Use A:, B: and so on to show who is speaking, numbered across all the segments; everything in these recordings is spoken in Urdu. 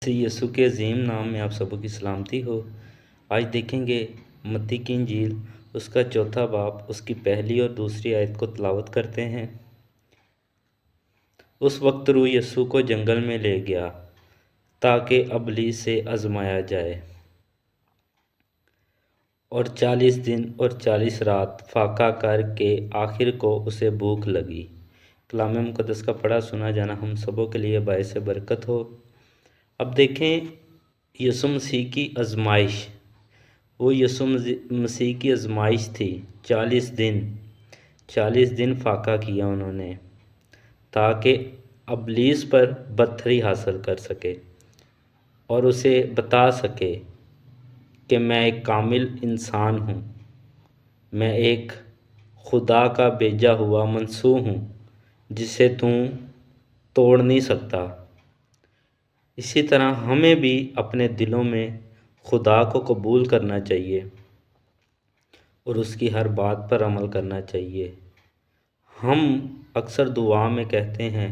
A: یسوع کے عظیم نام میں آپ سبوں کی سلامتی ہو۔ آج دیکھیں گے متی کی انجیل اس کا چوتھا باب اس کی پہلی اور دوسری آیت کو تلاوت کرتے ہیں۔ اس وقت روح یسوع کو جنگل میں لے گیا تاکہ ابلیس سے آزمایا جائے، اور 40 دن اور 40 رات فاقہ کر کے آخر کو اسے بھوک لگی۔ کلام مقدس کا پڑھا سنا جانا ہم سبوں کے لیے باعث برکت ہو۔ اب دیکھیں یسوع مسیح کی آزمائش، وہ یسوع مسیح کی آزمائش تھی۔ 40 دن فاقہ کیا انہوں نے تاکہ ابلیس پر برتری حاصل کر سکے اور اسے بتا سکے کہ میں ایک کامل انسان ہوں، میں ایک خدا کا بھیجا ہوا منصوع ہوں جسے تو توڑ نہیں سکتا۔ اسی طرح ہمیں بھی اپنے دلوں میں خدا کو قبول کرنا چاہیے اور اس کی ہر بات پر عمل کرنا چاہیے۔ ہم اکثر دعا میں کہتے ہیں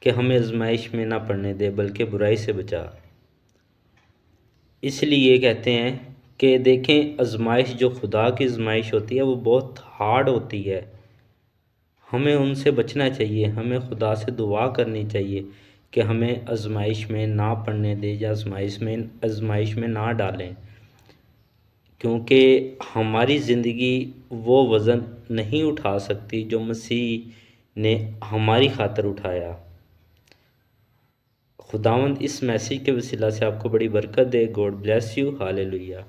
A: کہ ہمیں آزمائش میں نہ پڑنے دے بلکہ برائی سے بچا۔ اس لیے کہتے ہیں کہ دیکھیں آزمائش جو خدا کی آزمائش ہوتی ہے وہ بہت ہارڈ ہوتی ہے، ہمیں ان سے بچنا چاہیے۔ ہمیں خدا سے دعا کرنی چاہیے کہ ہمیں آزمائش میں نہ پڑنے دے یا آزمائش میں نہ ڈالیں، کیونکہ ہماری زندگی وہ وزن نہیں اٹھا سکتی جو مسیح نے ہماری خاطر اٹھایا۔ خداوند اس میسیج کے وسیلہ سے آپ کو بڑی برکت دے۔ God bless you. ہالےلویا۔